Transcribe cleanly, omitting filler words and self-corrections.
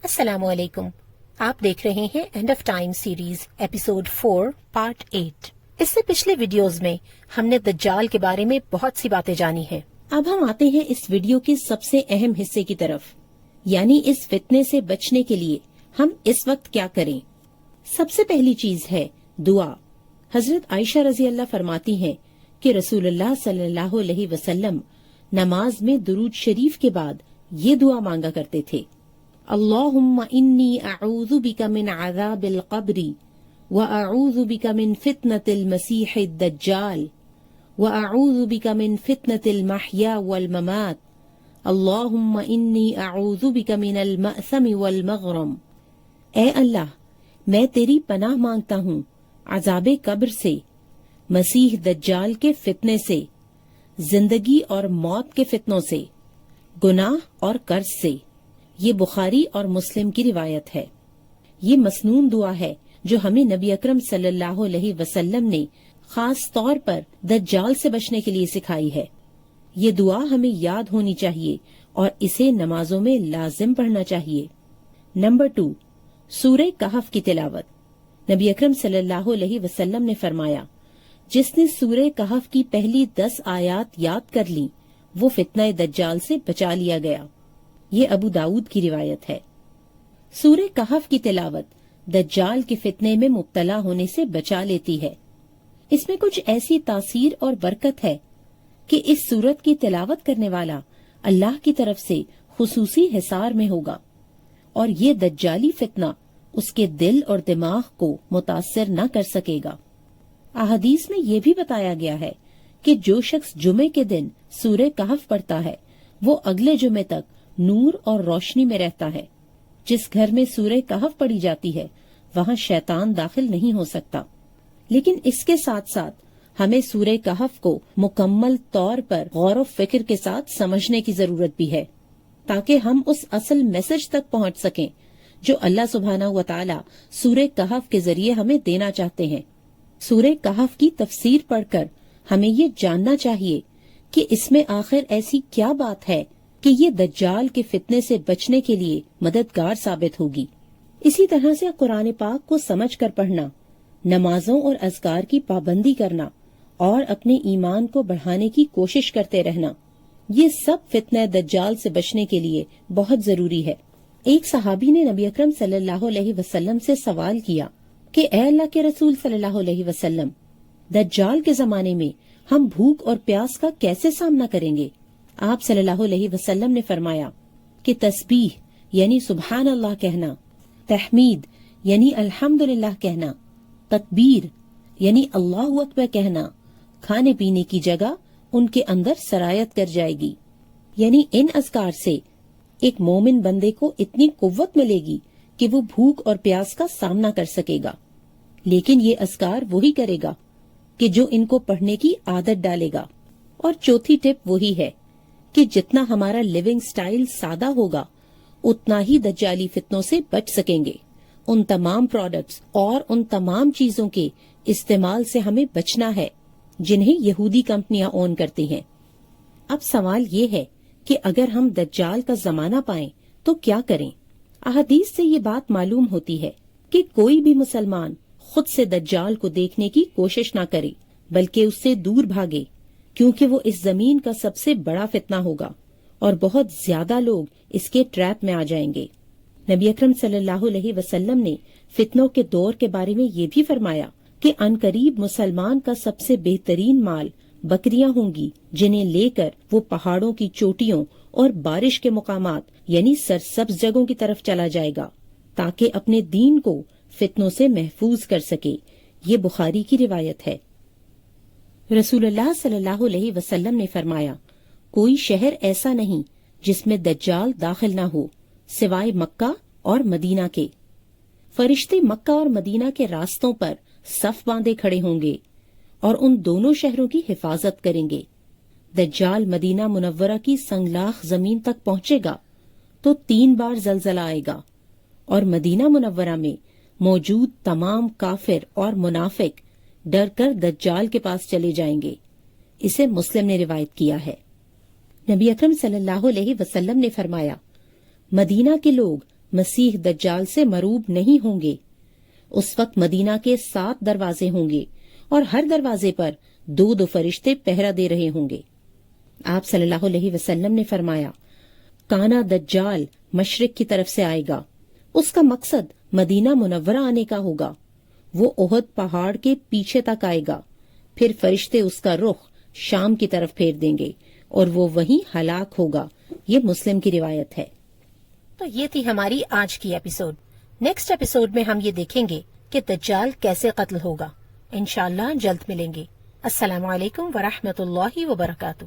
السلام علیکم، آپ دیکھ رہے ہیں and of time series episode 4 part 8۔ اس سے پچھلے ویڈیوز میں ہم نے دجال کے بارے میں بہت سی باتیں جانی ہیں۔ اب ہم آتے ہیں اس ویڈیو کے سب سے اہم حصے کی طرف، یعنی اس فتنے سے بچنے کے لیے ہم اس وقت کیا کریں۔ سب سے پہلی چیز ہے دعا۔ حضرت عائشہ رضی اللہ فرماتی ہیں کہ رسول اللہ صلی اللہ علیہ وسلم نماز میں درود شریف کے بعد یہ دعا مانگا کرتے تھے: اللہم انی اعوذ بک من عذاب القبر واعوذ بک من فتنة المسیح الدجال واعوذ بک من فتنة المحیا والممات اللہم انی اعوذ بک من المأثم والمغرم۔ اے اللہ، میں تیری پناہ مانگتا ہوں عذاب قبر سے، مسیح دجال کے فتنے سے، زندگی اور موت کے فتنوں سے، گناہ اور قرض سے۔ یہ بخاری اور مسلم کی روایت ہے۔ یہ مسنون دعا ہے جو ہمیں نبی اکرم صلی اللہ علیہ وسلم نے خاص طور پر دجال سے بچنے کے لیے سکھائی ہے۔ یہ دعا ہمیں یاد ہونی چاہیے اور اسے نمازوں میں لازم پڑھنا چاہیے۔ نمبر 2، سورہ کہف کی تلاوت۔ نبی اکرم صلی اللہ علیہ وسلم نے فرمایا، جس نے سورہ کہف کی پہلی 10 آیات یاد کر لی وہ فتنہ دجال سے بچا لیا گیا۔ یہ ابو داؤد کی روایت ہے۔ سورہ کہف کی تلاوت دجال کے فتنے میں مبتلا ہونے سے بچا لیتی ہے۔ اس میں کچھ ایسی تاثیر اور برکت ہے کہ اس سورت کی تلاوت کرنے والا اللہ کی طرف سے خصوصی حصار میں ہوگا اور یہ دجالی فتنہ اس کے دل اور دماغ کو متاثر نہ کر سکے گا۔ احادیث میں یہ بھی بتایا گیا ہے کہ جو شخص جمعے کے دن سورہ کہف پڑھتا ہے وہ اگلے جمعے تک نور اور روشنی میں رہتا ہے۔ جس گھر میں سورہ کہف پڑھی جاتی ہے وہاں شیطان داخل نہیں ہو سکتا۔ لیکن اس کے ساتھ ساتھ ہمیں سورہ کہف کو مکمل طور پر غور و فکر کے ساتھ سمجھنے کی ضرورت بھی ہے تاکہ ہم اس اصل میسج تک پہنچ سکیں جو اللہ سبحانہ و تعالی سورہ کہف کے ذریعے ہمیں دینا چاہتے ہیں۔ سورہ کہف کی تفسیر پڑھ کر ہمیں یہ جاننا چاہیے کہ اس میں آخر ایسی کیا بات ہے کہ یہ دجال کے فتنے سے بچنے کے لیے مددگار ثابت ہوگی۔ اسی طرح سے قرآن پاک کو سمجھ کر پڑھنا، نمازوں اور اذکار کی پابندی کرنا اور اپنے ایمان کو بڑھانے کی کوشش کرتے رہنا، یہ سب فتنہ دجال سے بچنے کے لیے بہت ضروری ہے۔ ایک صحابی نے نبی اکرم صلی اللہ علیہ وسلم سے سوال کیا کہ اے اللہ کے رسول صلی اللہ علیہ وسلم، دجال کے زمانے میں ہم بھوک اور پیاس کا کیسے سامنا کریں گے؟ آپ صلی اللہ علیہ وسلم نے فرمایا کہ تسبیح یعنی سبحان اللہ کہنا، تحمید یعنی الحمدللہ کہنا، تکبیر یعنی اللہ اکبر کہنا، کھانے پینے کی جگہ ان کے اندر سرایت کر جائے گی۔ یعنی ان اذکار سے ایک مومن بندے کو اتنی قوت ملے گی کہ وہ بھوک اور پیاس کا سامنا کر سکے گا۔ لیکن یہ اذکار وہی کرے گا کہ جو ان کو پڑھنے کی عادت ڈالے گا۔ اور چوتھی ٹپ وہی ہے کہ جتنا ہمارا لیونگ سٹائل سادہ ہوگا اتنا ہی دجالی فتنوں سے بچ سکیں گے۔ ان تمام پروڈکٹس اور ان تمام چیزوں کے استعمال سے ہمیں بچنا ہے جنہیں یہودی کمپنیاں اون کرتی ہیں۔ اب سوال یہ ہے کہ اگر ہم دجال کا زمانہ پائیں تو کیا کریں؟ احادیث سے یہ بات معلوم ہوتی ہے کہ کوئی بھی مسلمان خود سے دجال کو دیکھنے کی کوشش نہ کرے بلکہ اس سے دور بھاگے، کیونکہ وہ اس زمین کا سب سے بڑا فتنہ ہوگا اور بہت زیادہ لوگ اس کے ٹریپ میں آ جائیں گے۔ نبی اکرم صلی اللہ علیہ وسلم نے فتنوں کے دور کے بارے میں یہ بھی فرمایا کہ عنقریب مسلمان کا سب سے بہترین مال بکریاں ہوں گی جنہیں لے کر وہ پہاڑوں کی چوٹیوں اور بارش کے مقامات یعنی سرسبز جگہوں کی طرف چلا جائے گا تاکہ اپنے دین کو فتنوں سے محفوظ کر سکے۔ یہ بخاری کی روایت ہے۔ رسول اللہ صلی اللہ علیہ وسلم نے فرمایا، کوئی شہر ایسا نہیں جس میں دجال داخل نہ ہو سوائے مکہ اور مدینہ کے۔ فرشتے مکہ اور مدینہ کے راستوں پر صف باندھے کھڑے ہوں گے اور ان دونوں شہروں کی حفاظت کریں گے۔ دجال مدینہ منورہ کی سنگلاخ زمین تک پہنچے گا تو 3 بار زلزلہ آئے گا اور مدینہ منورہ میں موجود تمام کافر اور منافق ڈر کر دجال کے پاس چلے جائیں گے۔ اسے مسلم نے روایت کیا ہے۔ نبی اکرم صلی اللہ علیہ وسلم نے فرمایا، مدینہ کے لوگ مسیح دجال سے مروب نہیں ہوں گے۔ اس وقت مدینہ کے 7 دروازے ہوں گے اور ہر دروازے پر 2 فرشتے پہرا دے رہے ہوں گے۔ آپ صلی اللہ علیہ وسلم نے فرمایا، کانا دجال مشرق کی طرف سے آئے گا، اس کا مقصد مدینہ منورہ آنے کا ہوگا۔ وہ احد پہاڑ کے پیچھے تک آئے گا، پھر فرشتے اس کا رخ شام کی طرف پھیر دیں گے اور وہ وہیں ہلاک ہوگا۔ یہ مسلم کی روایت ہے۔ تو یہ تھی ہماری آج کی ایپیسوڈ۔ نیکسٹ ایپیسوڈ میں ہم یہ دیکھیں گے کہ دجال کیسے قتل ہوگا۔ انشاءاللہ جلد ملیں گے۔ السلام علیکم ورحمۃ اللہ وبرکاتہ۔